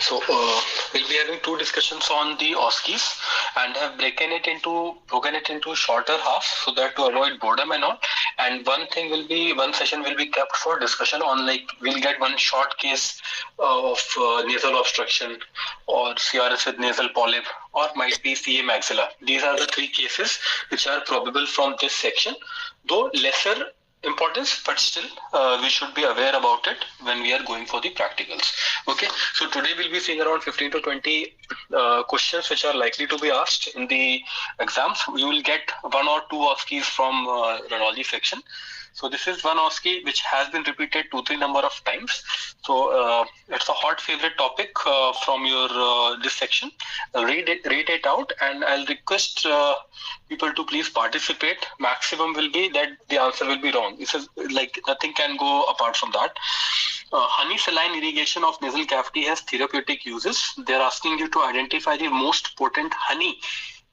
So we'll be having two discussions on the OSCEs and have broken it into shorter halves so that to avoid boredom and all. And one session will be kept for discussion on, like, we'll get one short case of nasal obstruction or CRS with nasal polyp or might be CA maxilla. These are the three cases which are probable from this section, though lesser importance, but still we should be aware about it when we are going for the practicals. Okay, so today we'll be seeing around 15 to 20 questions which are likely to be asked in the exams. You will get one or two OSCEs from rhinology section. So this is one OSCE which has been repeated 2-3 number of times. So it's a hot favorite topic from your this section. Read it out, and I'll request people to please participate. Maximum will be that the answer will be wrong. This is like nothing can go apart from that. Honey saline irrigation of nasal cavity has therapeutic uses. They're asking you to identify the most potent honey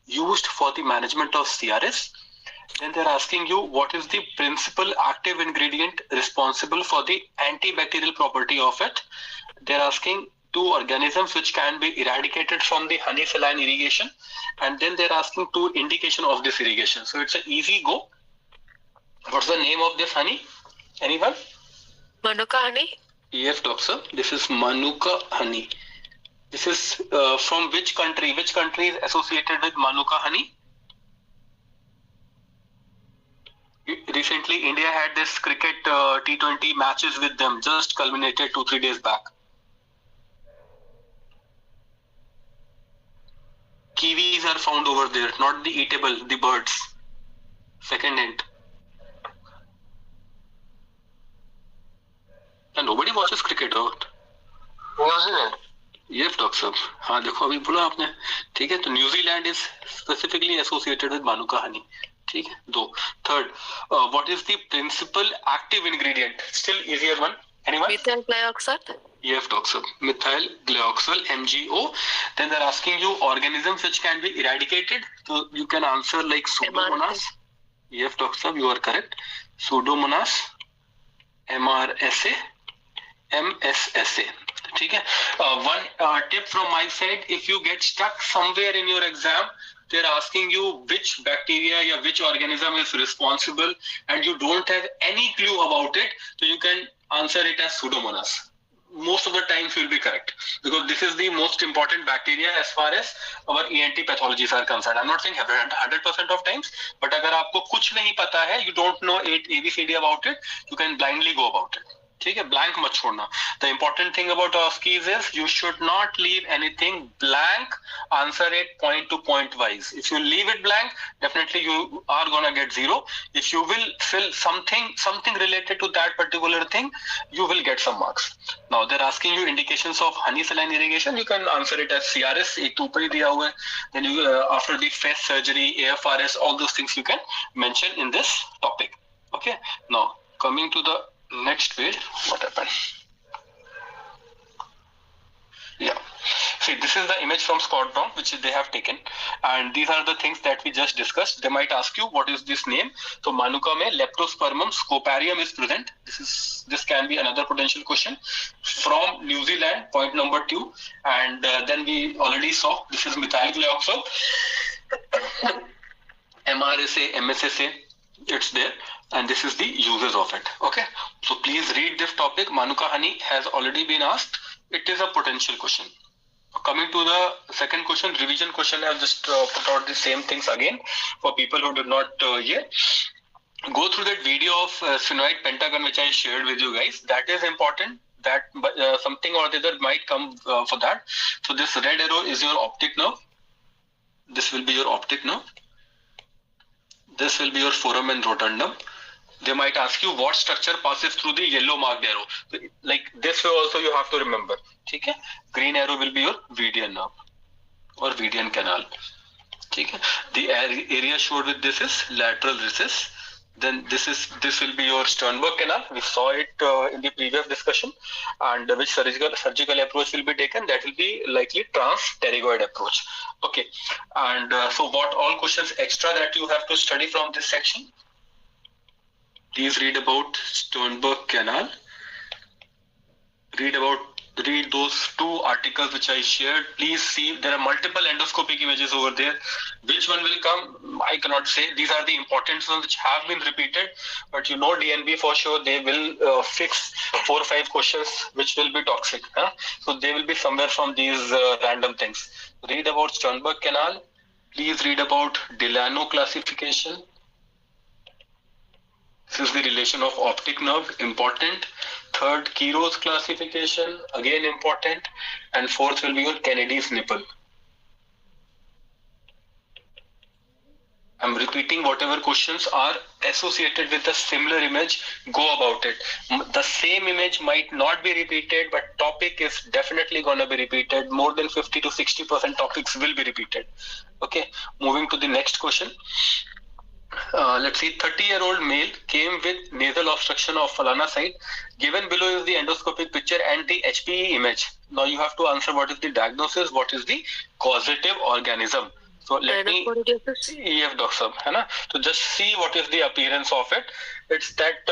used for the management of CRS. Then they're asking you what is the principal active ingredient responsible for the antibacterial property of it. They're asking two organisms which can be eradicated from the honey saline irrigation, and then they're asking two indication of this irrigation. So it's an easy go. What's the name of this honey? Anyone? Manuka honey. Yes, doctor. This is Manuka honey. This is from which country? Which country is associated with Manuka honey? Recently, India had this cricket T20 matches with them, just culminated 2-3 days back. Kiwis are found over there, not the eatable, the birds. Second hint. And nobody watches cricket, right? New Zealand. Yes, doctor साहब. हाँ देखो अभी बोला आपने. ठीक है, तो New Zealand is specifically associated with Manuka honey. ठीक है, दो. Third, what is the principal active ingredient? Still easier one. Anyone? Methyl glyoxal. Yes, doctor. Methyl glyoxal, MgO. Then they're asking you organisms which can be eradicated. So you can answer like Pseudomonas. Yes, doctor, you are correct. Pseudomonas, MRSA, MSSA. ठीक है. One tip from my side: if you get stuck somewhere in your exam, they're asking you which bacteria or which organism is responsible, and you don't have any clue about it, so you can answer it as Pseudomonas. Most of the times you will be correct, because this is the most important bacteria as far as our ENT pathologies are concerned. I'm not saying 100% of times, but अगर आपको कुछ नहीं पता है, you don't know ABCD about it, you can blindly go about it. ठीक है, blank मत छोड़ना. The important thing about OSCEs is you should not leave anything blank. Answer it point to point wise. If you leave it blank, definitely you are gonna get 0. If you will fill something related to that particular thing, you will get some marks. Now they're asking you indications of honey saline irrigation. You can answer it as CRS. एक तो ऊपर ही दिया हुआ है. Then you after the FES surgery, AFRS, all those things you can mention in this topic. Okay. Now coming to the next page, what happened? Yeah. See, this is the image from Scott Brown which they have taken, and these are the things that we just discussed. They might ask you what is this name. So Manuka mein Leptospermum scoparium is present. This can be another potential question from New Zealand. Point number 2, and then we already saw this is methyl glyoxal, MRSA, MSSA. It's there, and this is the uses of it. Okay, so please read this topic. Manuka honey has already been asked. It is a potential question. Coming to the second question, revision question, I've just put out the same things again for people who did not hear. Go through that video of sphenoid pentagon which I shared with you guys. That is important. That something or the other might come for that. So this red arrow is your optic nerve. This will be your optic nerve. This will be your foramen and rotundum. They might ask you what structure passes through the yellow marked arrow. Like this way also you have to remember. Okay? Green arrow will be your Vedian nerve or Vedian canal. Okay? The area showed with this is lateral recess. Then this will be your Sternberg canal. We saw it in the previous discussion. And which surgical approach will be taken? That will be likely transpterygoid approach. Okay. And so what all questions extra that you have to study from this section? Please read about Sternberg canal. Read about read those 2 articles which I shared. Please see, there are multiple endoscopic images over there. Which one will come? I cannot say. These are the important ones which have been repeated, but you know DNB for sure, they will fix 4 or 5 questions which will be toxic. Huh? So they will be somewhere from these random things. Read about Sternberg canal. Please read about Delano classification. This is the relation of optic nerve, important. Third, Quiroz classification, again important. And fourth will be your Kennedy's nipple. I'm repeating, whatever questions are associated with a similar image, go about it. The same image might not be repeated, but topic is definitely going to be repeated. More than 50 to 60% topics will be repeated. Okay, moving to the next question. Let's see, 30-year-old male came with nasal obstruction of falana side. Given below is the endoscopic picture and the HPE image. Now you have to answer what is the diagnosis, what is the causative organism. So let me, yes, doctor, है ना? So just see what is the appearance of it. It's that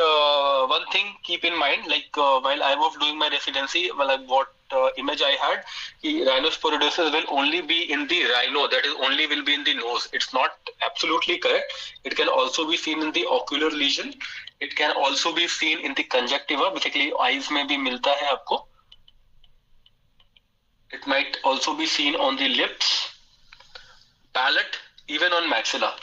one thing keep in mind, like while I was doing my residency, well, what image I had, rhinosporidosis will only be in the rhino, that is only will be in the nose. It's not absolutely correct. It can also be seen in the ocular lesion. It can also be seen in the conjunctiva, basically eyes में भी मिलता है आपको. It might also be seen on the lips, palate, even on maxilla.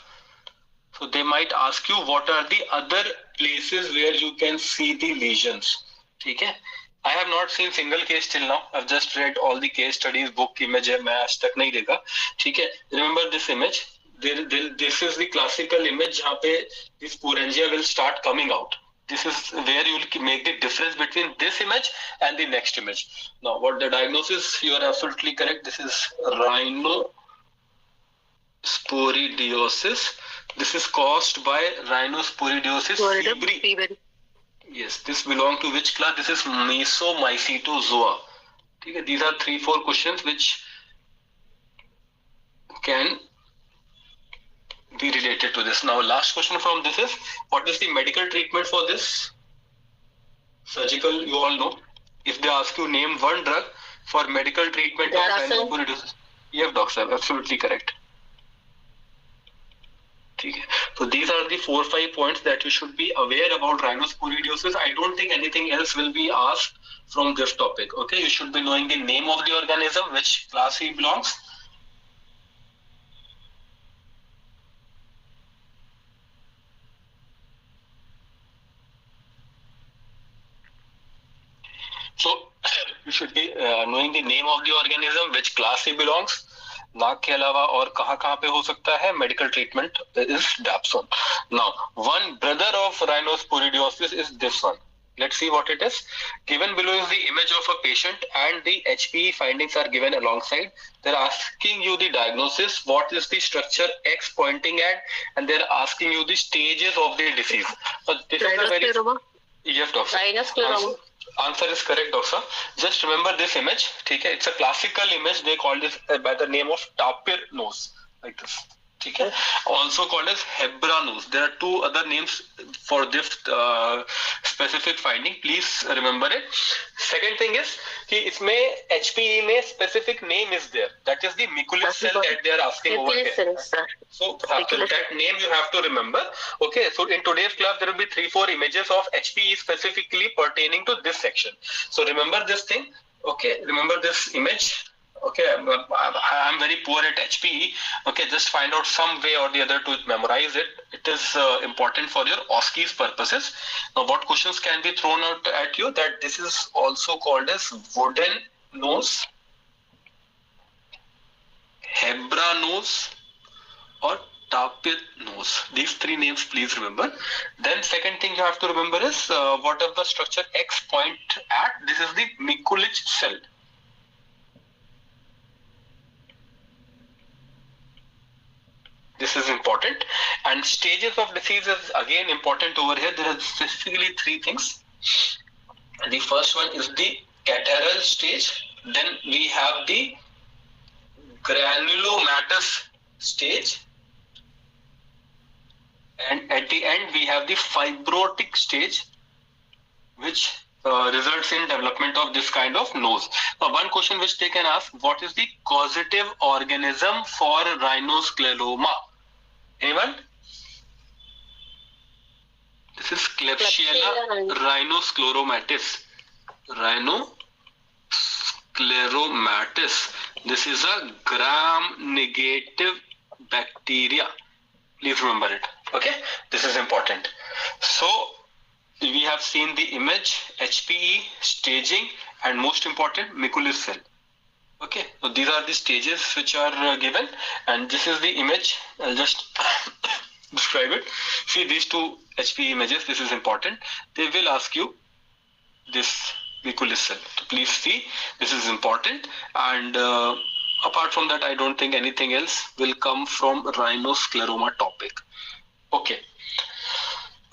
So they might ask you what are the other places where you can see the lesions. Okay? I have not seen single case till now. I've just read all the case studies, book image है, मैं आज तक नहीं देखा. ठीक है? Remember this image. This is the classical image जहाँ पे this sporangia will start coming out. This is where you will make the difference between this image and the next image. Now, what the diagnosis? You are absolutely correct. This is rhinosporidiosis. This is caused by rhinosporidiosis febri. Yes, this belongs to which class? This is Mesomycetozoa. Okay, these are 3-4 questions which can be related to this. Now, last question from this is, what is the medical treatment for this? Surgical, you all know. If they ask you name one drug for medical treatment of rhinosporidiosis, you have doctor, absolutely correct. So these are the 4 or 5 points that you should be aware about rhinosporidiosis. I don't think anything else will be asked from this topic. Okay, you should be knowing the name of the organism, which class he belongs. So you should be knowing the name of the organism, which class he belongs. नाक के अलावा और कहाँ पे हो सकता है medical treatment is dapsone. Now, one brother of rhinosporidiosis is this one. Let's see what it is. Given below is the image of a patient and the HPE findings are given alongside. They're asking you the diagnosis, what is the structure X pointing at, and they're asking you the stages of the disease. So this is a very... Yes, doctor. Answer is correct, doctor. Just remember this image. Okay? It's a classical image. They call this by the name of tapir nose, like this. Okay? Also called as Hebra nose. There are 2 other names for this specific finding. Please remember it. Second thing is, इसमें HPE में specific name is there. That is the Mikulicz cell that they are asking over here. So that name you have to remember. Okay, so in today's class there will be 3-4 images of HPE specifically pertaining to this section. So remember this thing. Okay, remember this image. Okay, I'm very poor at HPE. Okay, just find out some way or the other to memorize it. It is important for your OSCE's purposes. Now, what questions can be thrown out at you? That this is also called as wooden nose, Hebra nose, or tapir nose. These 3 names, please remember. Then second thing you have to remember is what of the structure X point at. This is the Mikulicz cell. This is important. And stages of disease is again important over here. There are specifically 3 things. The first one is the catarrhal stage. Then we have the granulomatous stage. And at the end, we have the fibrotic stage, which results in development of this kind of nose. One question which they can ask: what is the causative organism for rhinoscleroma? Anyone? This is Klebsiella rhinoscleromatis. Rhinoscleromatis. This is a gram-negative bacteria. Please remember it. Okay, this is important. So we have seen the image, HPE, staging, and most important, Mikulicz cell. Okay, so these are the stages which are given, and this is the image. I'll just describe it. See these two HPE images. This is important. They will ask you this Mikulicz cell. So please see, this is important. And apart from that, I don't think anything else will come from rhinoscleroma topic. Okay.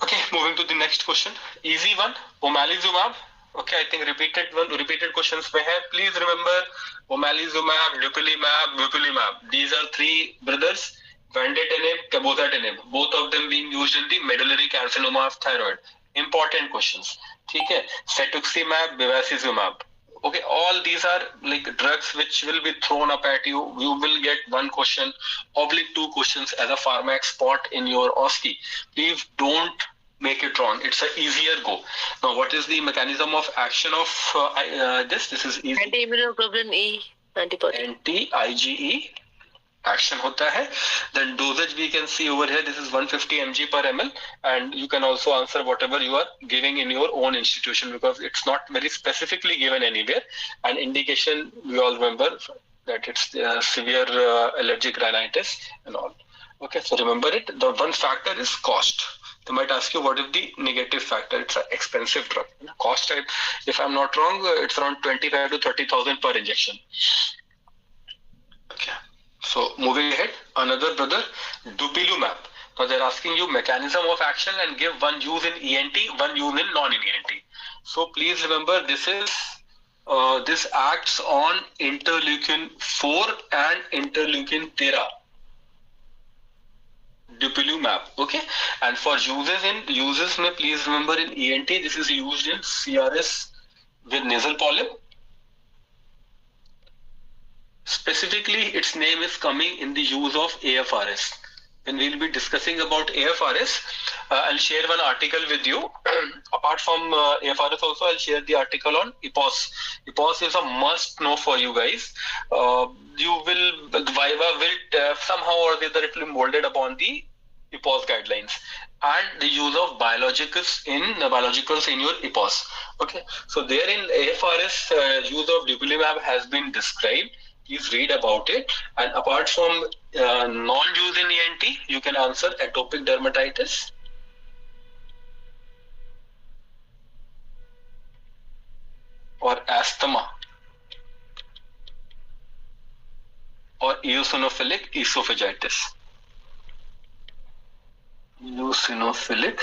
Okay, moving to the next question. Easy one. Omalizumab. Okay, I think repeated questions may have. Please remember omalizumab, dupilumab. These are three brothers. Vandatanib, cabozantinib. Both of them being used in the medullary carcinoma of thyroid. Important questions. Okay. Cetuximab, bevacizumab. Okay, all these are like drugs which will be thrown up at you. You will get one question, oblique two questions as a pharma expert in your OSCE. Please don't make it wrong. It's an easier go. Now, what is the mechanism of action of this? This is easy. Anti-immunoglobulin E antibody. Anti-IgE action hota hai. Then dosage we can see over here. This is 150 mg per ml, and you can also answer whatever you are giving in your own institution because it's not very specifically given anywhere. And indication we all remember that it's severe allergic rhinitis and all. Okay, so remember it. The one factor is cost. They might ask you what is the negative factor. It's an expensive drug. Cost, if I'm not wrong, it's around 25 to 30,000 per injection. Okay. So moving ahead, another brother, dupilumab. Now they're asking you mechanism of action and give one use in ENT, one use in non-ENT. So please remember this is this acts on interleukin 4 and interleukin 13. Dupilumab. Okay, and for uses may please remember in ENT this is used in CRS with nasal polyp. Specifically, its name is coming in the use of AFRS. When we'll be discussing about AFRS, I'll share one article with you. Apart from AFRS also, I'll share the article on EPOS. EPOS is a must know for you guys. The Viva will somehow or the other it will be molded upon the EPOS guidelines and the use of biologicals in your EPOS. Okay, so there in AFRS, use of dupilumab has been described. Please read about it. And apart from non-use in ENT, you can answer atopic dermatitis, or asthma, or eosinophilic esophagitis. Eosinophilic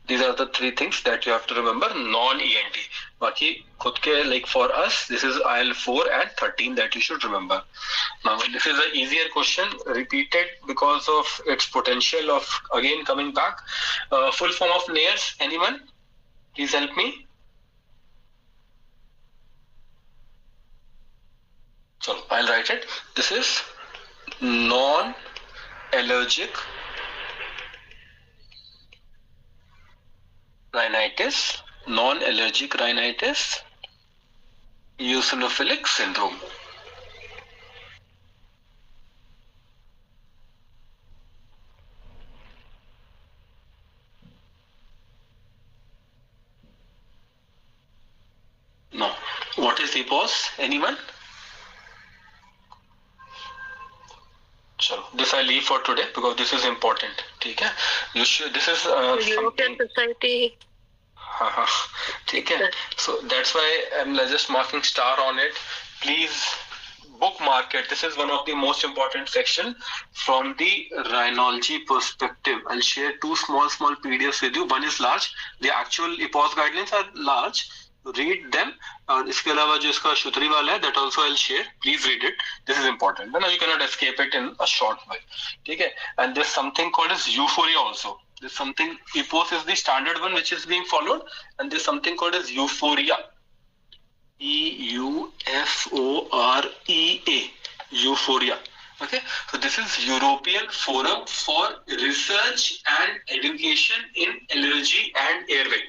these are the three things that you have to remember non-ENT. Baki khud ke, like for us, this is IL-4 and 13 that you should remember. Now this is an easier question, repeated because of its potential of again coming back. Full form of NAIRS, anyone? Please help me. So I'll write it. This is non-allergic rhinitis, non-allergic rhinitis, eosinophilic syndrome. Now, what is EPOS? Anyone? So this I leave for today because this is important. Okay? You should. This is European Society. Okay. So that's why I'm just marking star on it. Please bookmark it. This is one of the most important section from the rhinology perspective. I'll share two small PDFs with you. One is large. The actual EPOS guidelines are large. read them. और इसके अलावा जो इसका शुतरी वाला है, that also I'll share. Please read it. This is important. No, you cannot escape it in a short way. ठीक है? And there's something called as euphoria also. There's something, EPOS is the standard one which is being followed, and there's something called as euphoria. EUFOREA. Euphoria. Okay, so this is European Forum for Research and Education in Allergy and Airway.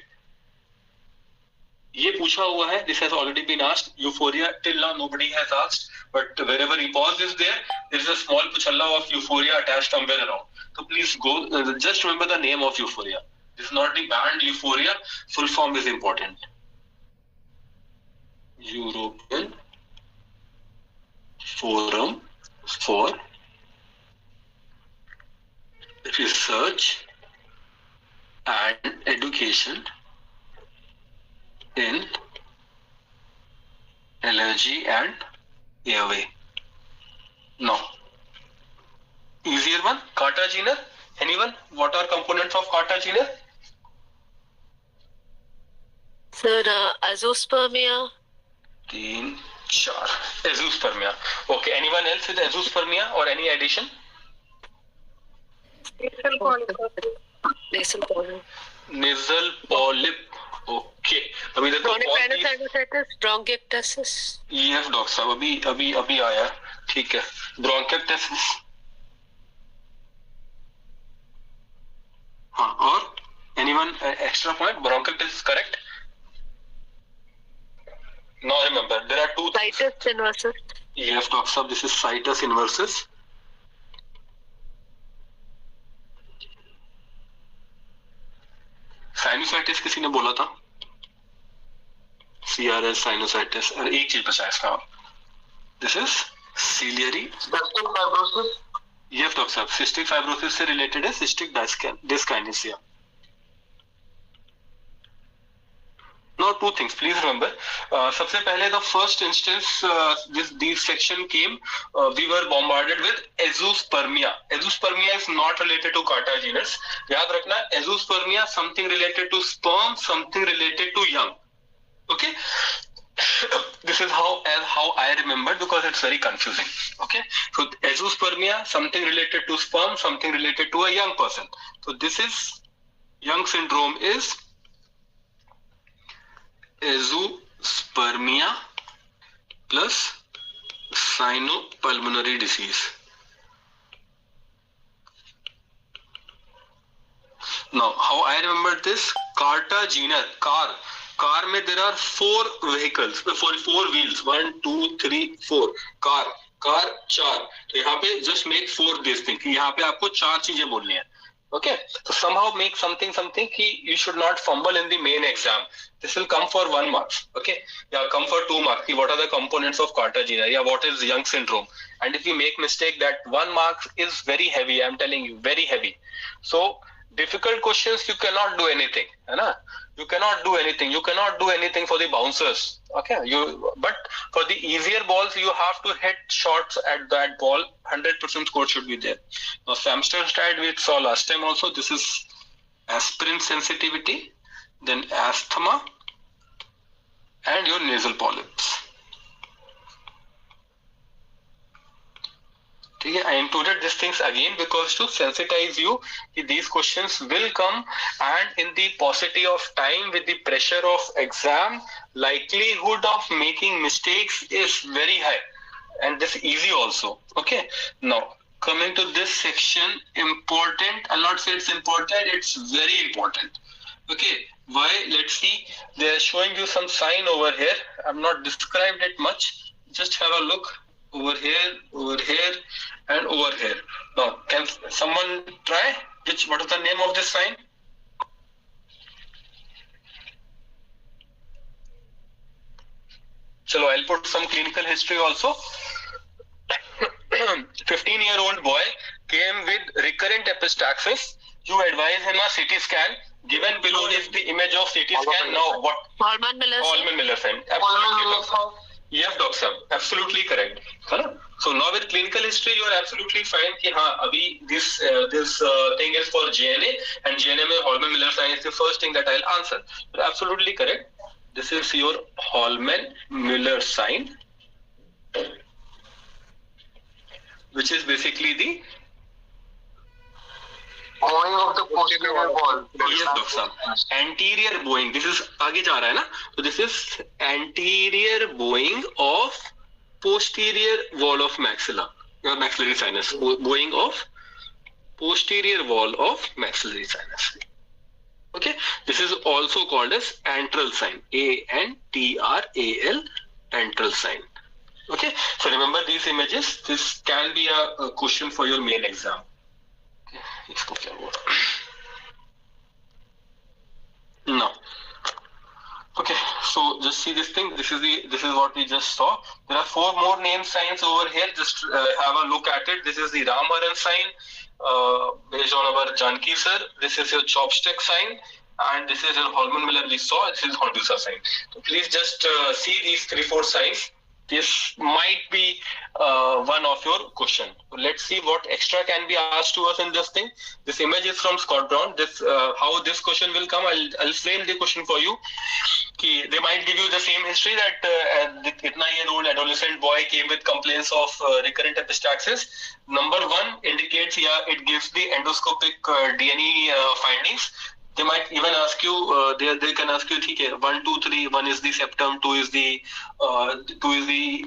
ये पूछा हुआ है. This has already been asked. Euphoria till now nobody has asked, but wherever EPOS is there is a small puchalla of euphoria attached somewhere around. So please go. Just remember the name of euphoria. This is not the band euphoria. Full form is important. European Forum for Research and Education in Allergy and Airway. No. Easier one, Cartagena. Anyone? What are components of Cartagena? Sir, azoospermia. 3, 4. Azoospermia. Okay. Anyone else with azoospermia or any addition? Nasal polyp. Nasal polyp. Okay. अभी देखो Chronic rhinosinusitis, bronchiectasis. EF doctor साहब अभी आया. ठीक है. Bronchiectasis. हाँ. और anyone extra point? Bronchiectasis correct. Now remember, there are two things. Situs inversus. EF talks of this is situs inversus. Sinusitis किसी ने बोला था? CRS sinusitis और एक चीज बचा इसका. This is ciliary. Cystic fibrosis. EF talks of cystic fibrosis से related है cystic dyskinesia. Now two things, please remember. सबसे पहले the first instance this section came, we were bombarded with azoospermia. Azoospermia is not related to cartilaginous. याद रखना, azoospermia something related to sperm, something related to young. Okay. This is how I remember because it's very confusing. Okay. So azoospermia, something related to sperm, something related to a young person. So this is young syndrome is azoospermia plus cyanopulmonary disease. Now, how I remember this? Cartagena, car में there are 4 vehicles, 4 wheels, 1, 2, 3, 4. car 4. तो यहाँ पे just make 4 this thing. यहाँ पे आपको 4 चीजें बोलनी है. Okay, so somehow make something you should not fumble in the main exam. This will come for 1 mark. Okay, yeah, come for 2 marks. What are the components of Cartagena? Yeah, what is Young syndrome? And if you make mistake, that 1 mark is very heavy. I'm telling you, very heavy. So difficult questions, you cannot do anything. है ना? You cannot do anything. You cannot do anything for the bouncers. Okay, but for the easier balls, you have to hit shots at that ball. 100% score should be there. Now, Samsterstad we saw last time also. This is aspirin sensitivity, then asthma, and your nasal polyps. I included these things again because to sensitize you, these questions will come, and in the paucity of time with the pressure of exam, likelihood of making mistakes is very high, and this easy also. Okay, now coming to this section, important. I'll not say it's important, it's very important. Okay, why? Let's see. They're showing you some sign over here. I've not described it much. Just have a look over here, and over here. Now, can someone try? What is the name of this sign? Chalo, I'll put some clinical history also. 15-year-old boy came with recurrent epistaxis. You advise him a CT scan. Given below is the image of CT scan. Now what? Hallman-Miller sign. Absolutely. Yes, doctor. Absolutely correct. So now with clinical history, you are absolutely fine. Ki haan, abhi this thing is for GNA, and GNA mein Hallman-Miller sign is the first thing that I'll answer. You're absolutely correct. This is your Holman-Muller sign, which is basically the bowing of the posterior wall. Yes, Dr. Saab. Anterior bowing. This is आगे जा रहा है ना? So this is anterior bowing of posterior wall of maxilla, or maxillary sinus. Bowing of posterior wall of maxillary sinus. Okay, this is also called as antral sign. A-N-T-R-A-L, antral sign. Okay, so remember these images. This can be a question for your main exam. Okay, इसको क्या हुआ? No. Okay, so just see this thing. This is what we just saw. There are 4 more name signs over here. Just have a look at it. This is the Ramaran sign, based on our Janki sir. This is your chopstick sign, and this is your Holman-Muller we saw. This is Hondusa sign. So please just see these 3-4 signs. This might be one of your question. So let's see what extra can be asked to us in this thing. This image is from Scott Brown. This how this question will come. I'll frame the question for you. They might give you the same history that the 9-year-old adolescent boy came with complaints of recurrent epistaxis. Number 1 indicates, yeah, it gives the endoscopic DNA findings. They might even ask you, they can ask you, okay, 1, 2, 3, 1 is the septum, 2 is the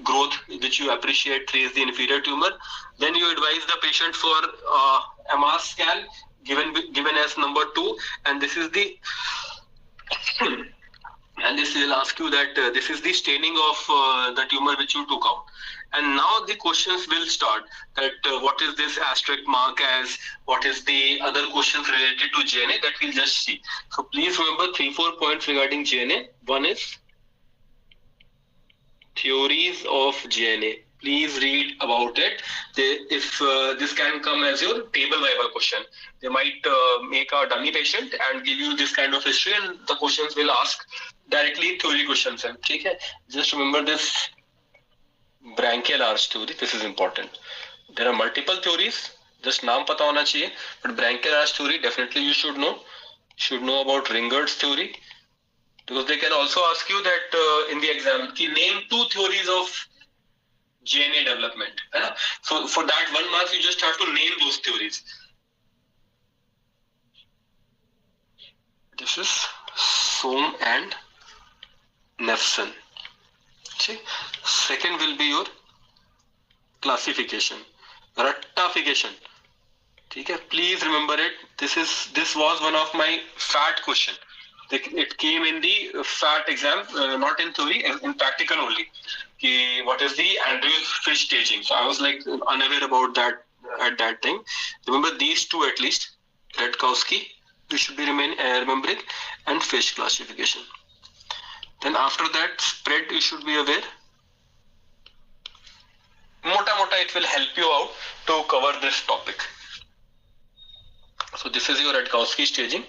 growth which you appreciate, 3 is the inferior tumor. Then you advise the patient for MR scan given as number 2, and this is the and this will ask you that this is the staining of the tumor which you took out. And now the questions will start that what is this asterisk mark as, what is the other questions related to GNA, that we'll just see. So please remember 3-4 points regarding GNA. One is theories of GNA. Please read about it. If this can come as your table viva question. They might make a dummy patient and give you this kind of history, and the questions will ask directly theory questions. Okay? Just remember this branchial arch theory. This is important. There are multiple theories. Just naam pata hona chahiye. But branchial arch theory definitely you should know. You should know about Ringer's theory, because they can also ask you that in the exam, name 2 theories of GNA development. So for that 1 mark, you just have to name those theories. This is Sohm and Nefson. Okay. Second will be your classification, Rattafication. Okay. Please remember it. This was one of my FAT question. It came in the FAT exam, not in theory, in practical only. What is the Andrews-Fish staging? So I was like unaware about that at that time. Remember these 2 at least. Redkowski, you should be remembering, and Fish classification. Then after that, spread you should be aware. Mota it will help you out to cover this topic. So this is your Redkowski staging.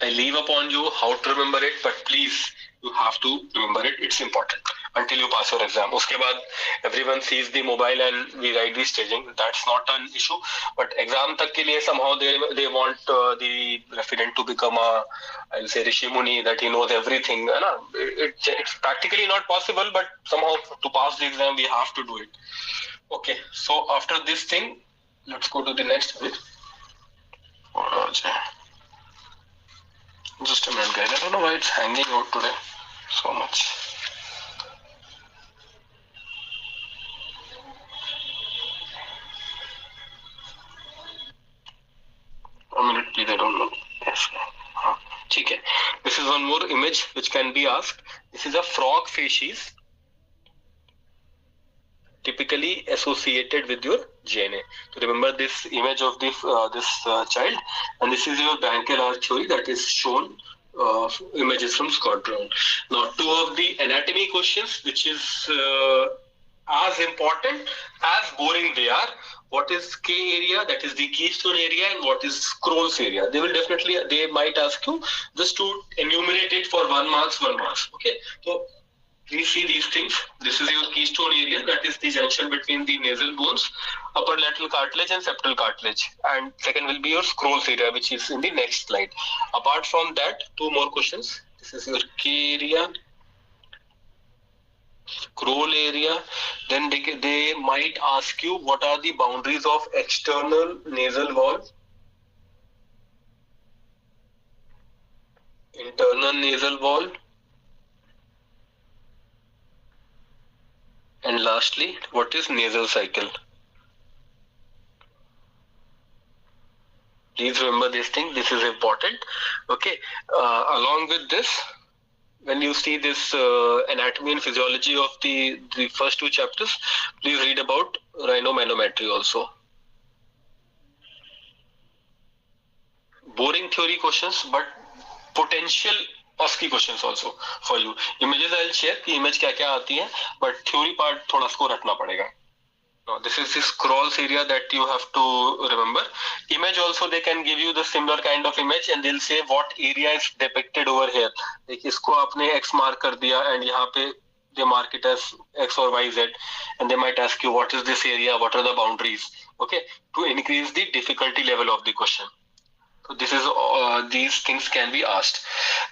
I leave upon you how to remember it, but please, you have to remember it. It's important until you pass your exam. Uske baad, everyone sees the mobile and we write the staging. That's not an issue. But exam tak ke liye somehow they want the referent to become I'll say Rishi Muni, that he knows everything. It's practically not possible, but somehow to pass the exam, we have to do it. Okay, so after this thing, let's go to the next bit. Just a minute, guys. I don't know why it's hanging out today so much. A minute, please. I don't know. Yes. Okay. This is one more image which can be asked. This is a frog facies, typically associated with your GNA. So remember this image of this child, and this is your branchial arch theory that is shown. Images from Scott Brown. Now 2 of the anatomy questions, which is as important as boring they are. What is K area, that is the keystone area, and what is Crohn's area? They might ask you just to enumerate it for 1 mark, 1 mark. Okay, so Please see these things. This is your keystone area, that is the junction between the nasal bones, upper lateral cartilage and septal cartilage. And second will be your scrolls area, which is in the next slide. Apart from that, two more questions. This is your key area, scroll area. Then they might ask you what are the boundaries of external nasal wall, internal nasal wall, and lastly, what is nasal cycle? Please remember this thing. This is important. Okay. Along with this, when you see this anatomy and physiology of the first two chapters, please read about rhinomanometry also. Boring theory questions, but potential OSCE questions also for you. Images I'll share कि image क्या क्या आती है, but theory part थोड़ा इसको रखना पड़ेगा. Now this is the scrolls area that you have to remember. Image also they can give you the similar kind of image and they'll say what area is depicted over here. like इसको आपने X mark कर दिया and यहाँ पे they mark it as X or Y Z and they might ask you what is this area, what are the boundaries, okay, to increase the difficulty level of the question. So this is these things can be asked.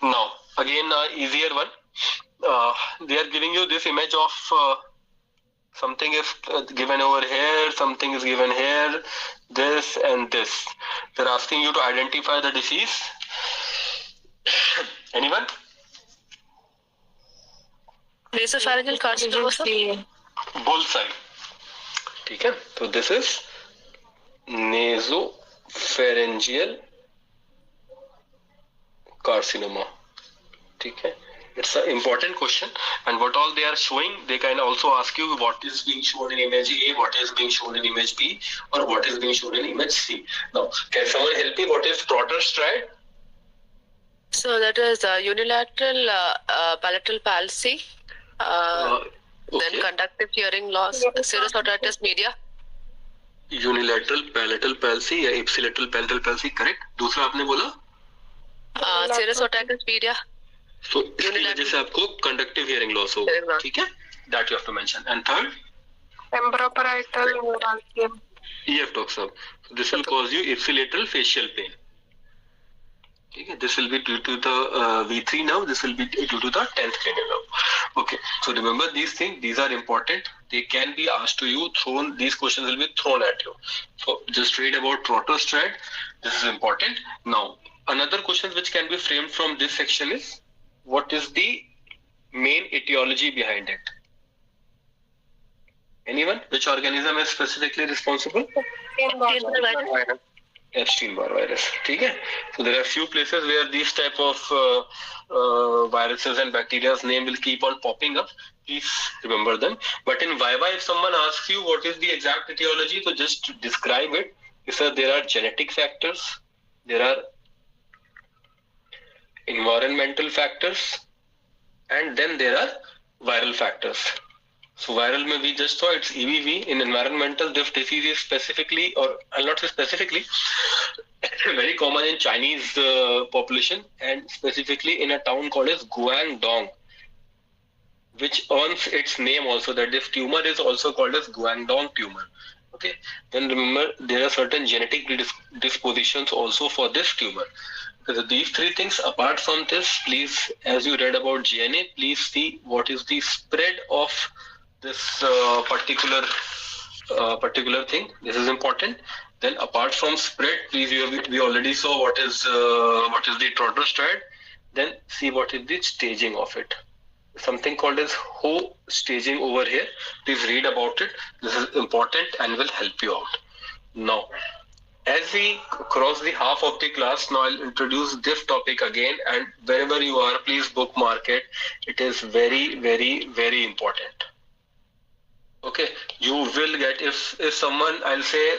Now again easier one. They are giving you this image of something is given over here, something is given here, this and this. They're asking you to identify the disease. Anyone? Nasopharyngeal carcinoma, sir? Bullseye. Okay. So this is nasopharyngeal carcinoma. Okay. It's an important question, and what all they are showing, they can also ask you what is being shown in image A, what is being shown in image B, or what is being shown in image C. Now, can someone help me? What is Trotter stride? So that is unilateral palatal palsy, then conductive hearing loss, serous otitis media. Unilateral palatal palsy या ipsilateral palatal palsy, correct? दूसरा आपने बोला? Serous otitis media. So इसकी वजह से आपको conductive hearing loss होगा, ठीक है? That you have to mention. And third? Temporoparietal neuralgia. EF talks up. So this will cause you ipsilateral facial pain. Okay, this will be due to the V3 nerve. This will be due to the 10th cranial nerve. Okay, so remember these things. These are important. They can be asked to you. These questions will be thrown at you. So just read about Trotter stride. This is important. Now, another question which can be framed from this section is, what is the main etiology behind it? Anyone? Which organism is specifically responsible? Epstein-Barr virus. Okay? So there are few places where these type of viruses and bacteria's name will keep on popping up. Please remember them. But in Viva, if someone asks you what is the exact etiology, so just describe it. So there are genetic factors, there are environmental factors, and then there are viral factors. So viral में we just saw it's EBV. In environmental, this disease is specifically, or I'll not say specifically, very common in Chinese population, and specifically in a town called as Guangdong, which earns its name also, that this tumor is also called as Guangdong tumor. Okay. Then remember there are certain genetic predispositions also for this tumor. So these three things. Apart from this, please, as you read about GNA, please see what is the spread of this particular thing. This is important. Then apart from spread, please, we already saw what is the Trotter stride. Then see what is the staging of it. Something called as Ho staging over here. Please read about it. This is important and will help you out. Now, as we cross the half of the class, now I'll introduce this topic again, and wherever you are, please bookmark it. It is very, very, very important. Okay, you will get, if someone, I'll say,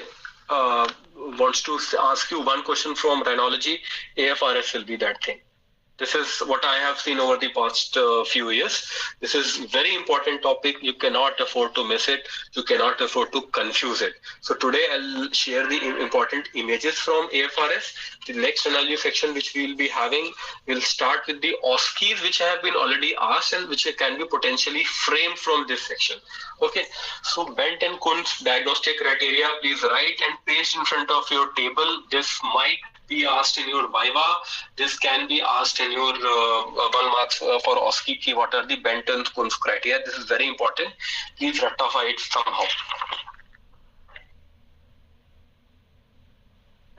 wants to ask you one question from rhinology, AFRS will be that thing. This is what I have seen over the past few years. This is very important topic. You cannot afford to miss it. You cannot afford to confuse it. So today I'll share the important images from AFRS. The next analogy section which we will be having, we'll start with the OSCEs which have been already asked and which can be potentially framed from this section. Okay, so Bent and Kunz diagnostic criteria, please write and paste in front of your table. This might be asked in your Viva. This can be asked in your 1 marks for OSCE key. What are the Bent and Kunz criteria? This is very important. Please rectify it somehow.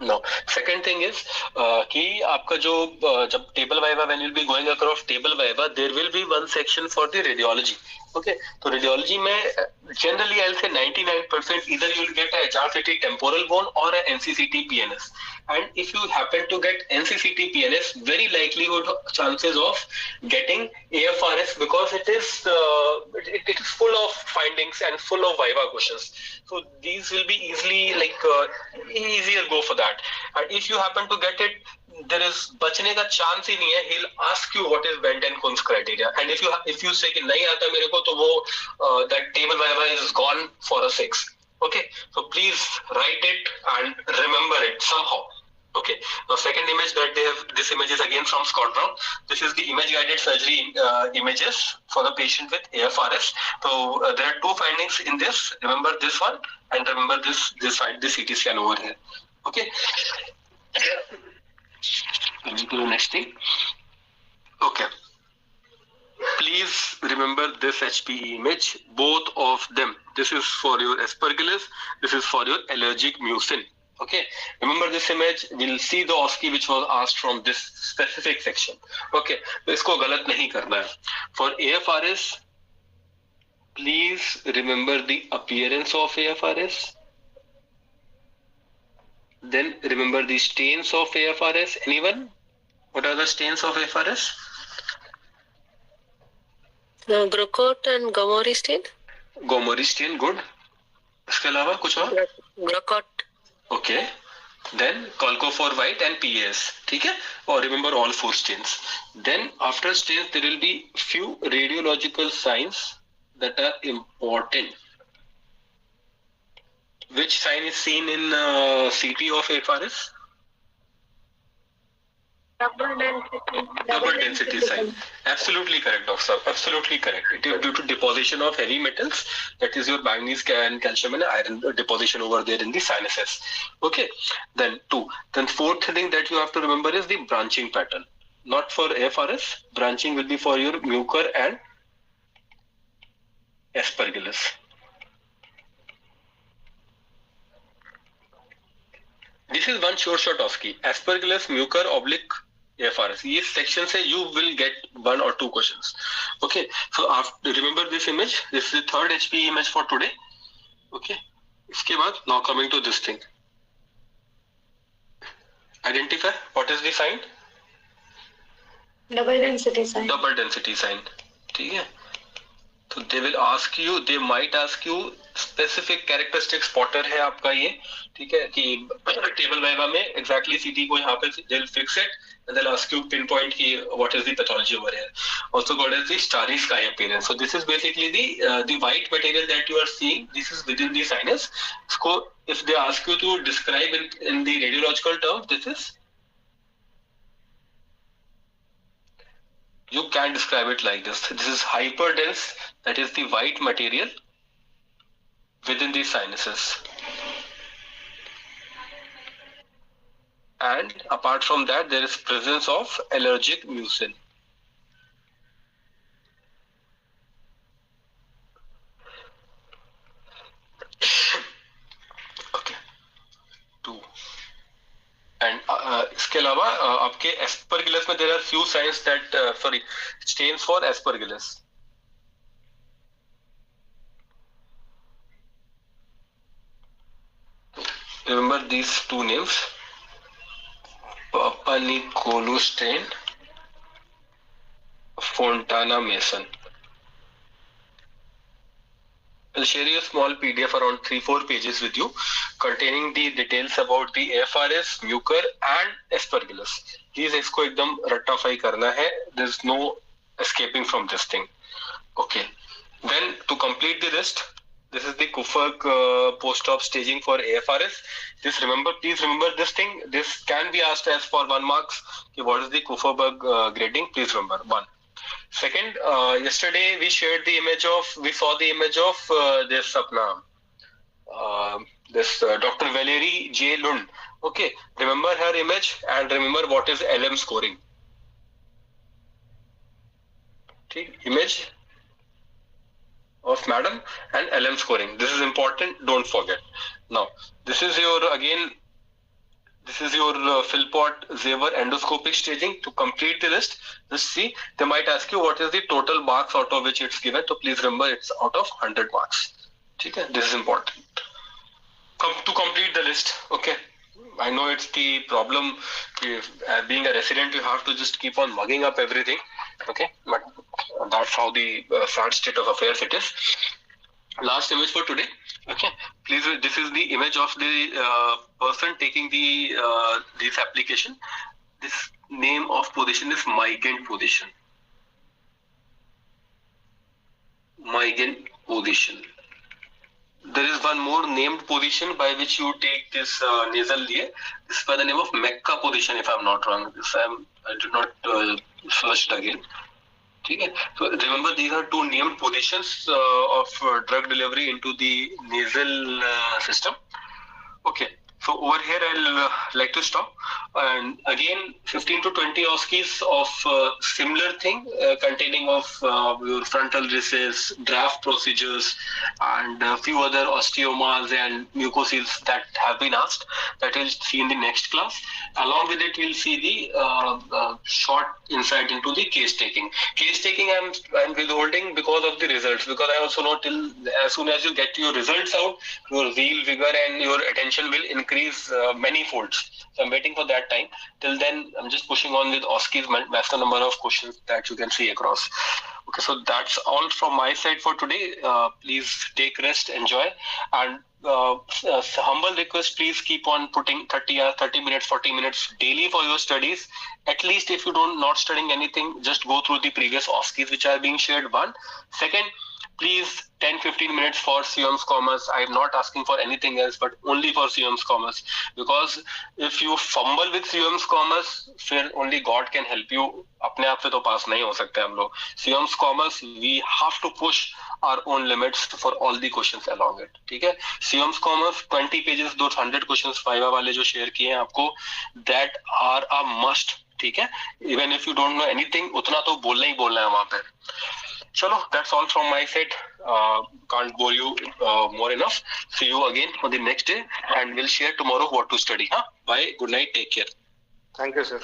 No. Second thing is कि आपका जो जब table viva, when you'll be going across table viva, there will be one section for the radiology. Okay, so radiology में generally I'll say 99% either you'll get a HRCT temporal bone or a NCCT PNS. And if you happen to get NCCT PNS, very likelihood chances of getting AFRS because it is full of findings and full of viva questions. So these will be easily easier go for that. And if you happen to get it, there is बचने का chance ही नहीं है. He'll ask you what is Bent and Kunz criteria, and if you say कि नहीं आता मेरे को, तो वो that table viva is gone for a 6. Okay, so please write it and remember it somehow. Okay, the second image that they have, this image is again from Scott Brown. This is the image guided surgery images for the patient with AFRS. So there are two findings in this. Remember this one and remember this CT scan over here. Okay. Let me do the next thing. Okay. Please remember this HPE image, both of them. This is for your aspergillus. This is for your allergic mucin. Okay, remember this image. We'll see the OSCE which was asked from this specific section. Okay, तो इसको गलत नहीं करना है. For AFRS, please remember the appearance of AFRS. Then remember the stains of AFRS. Anyone? What are the stains of AFRS? Grocott and Gomori stain. Gomori stain, good. इसके अलावा कुछ और? Grocott. Okay. Then Colcophor white and PAS. ठीक है? Or remember all 4 stains. Then after stains there will be few radiological signs that are important. Which sign is seen in CT of AFRS? Double density sign. Absolutely correct, Doctor. Absolutely correct. It is due to deposition of heavy metals. That is your manganese and calcium and iron deposition over there in the sinuses. Okay. Then 2. Then fourth thing that you have to remember is the branching pattern. Not for AFRS. Branching will be for your mucor and aspergillus. This is one short OSCE. Aspergillus, mucor, oblique, AFRS. These sections say you will get 1 or 2 questions. Okay. So after, remember this image. This is the third HPE image for today. Okay. इसके बाद, now coming to this thing. Identify what is the sign? Double density sign. Double density sign. ठीक है. So they will ask you, they might ask you specific characteristic spotter है आपका ये, ठीक है, कि table viva में exactly CT को यहाँ पे they'll fix it and they'll ask you pinpoint कि what is the pathology over here. Also called as the starry sky appearance. So this is basically the white material that you are seeing. This is within the sinus. So if they ask you to describe in the radiological terms, this is. You can describe it like this. This is hyperdense, that is the white material within the sinuses. And apart from that, there is presence of allergic mucin. Okay. 2. And इसके अलावा आपके aspergillus में there are few signs that stains for aspergillus. Remember these 2 names: Papanicolaou stain, Fontana Mason. I'll share you a small PDF around 3-4 pages with you, containing the details about the AFRS, mucor and aspergillus. Please इसको एकदम रट्टाफाई करना है. There's no escaping from this thing. Okay. Then to complete the list, this is the Kufag post-op staging for AFRS. Please remember this thing. This can be asked as for 1 marks. What is the Kufag grading? Please remember 1. Second, yesterday we saw the image of this Dr. Valerie J. Lund. Okay, remember her image and remember what is LM scoring. Okay, image of madam and LM scoring. This is important. Don't forget. Now, this is your Philpott Zever endoscopic staging. To complete the list, just see, they might ask you what is the total marks out of which it's given. So please remember it's out of 100 marks. Okay, this is important. To complete the list, okay. I know it's the problem. Being a resident, you have to just keep on mugging up everything. Okay, but that's how the sad state of affairs it is. Last image for today. Okay, please. This is the image of the person taking this application. This name of position is Meigen position. Meigen position. There is one more named position by which you take this nasal layer. This is by the name of Mecca position, if I'm not wrong. I did not search it again. Okay. So remember, these are 2 named positions of drug delivery into the nasal system. Okay. So over here, I'll like to stop. And again, 15 to 20 OSCEs of similar thing containing of your frontal recess, draft procedures, and a few other osteomas and mucoceles that have been asked, that we'll see in the next class. Along with it, we'll see the short insight into the case taking. Case taking I'm withholding because of the results, because I also know till as soon as you get your results out, your zeal, vigor and your attention will increase many folds. So I'm waiting for that time. Till then, I'm just pushing on with OSCE's maximum number of questions that you can see across. Okay, so that's all from my side for today. Please take rest, enjoy, and humble request, please keep on putting 30 minutes, 40 minutes daily for your studies. At least if you not studying anything, just go through the previous OSCEs which are being shared. 1. Second, please 10-15 minutes for CMS Commerce. I am not asking for anything else, but only for CMS Commerce. Because if you fumble with CMS Commerce, फिर only God can help you. अपने आप से तो पास नहीं हो सकते हम लोग. CMS Commerce, we have to push our own limits for all the questions along it. ठीक है? CMS Commerce 20 pages, those 100 questions FIVA वाले जो share किए हैं आपको, that are a must. ठीक है? Even if you don't know anything, उतना तो बोलना ही बोलना है वहाँ पे. Chalo, that's all from my side. Can't bore you more enough. See you again on the next day, and we'll share tomorrow what to study. Bye. Good night. Take care. Thank you, sir.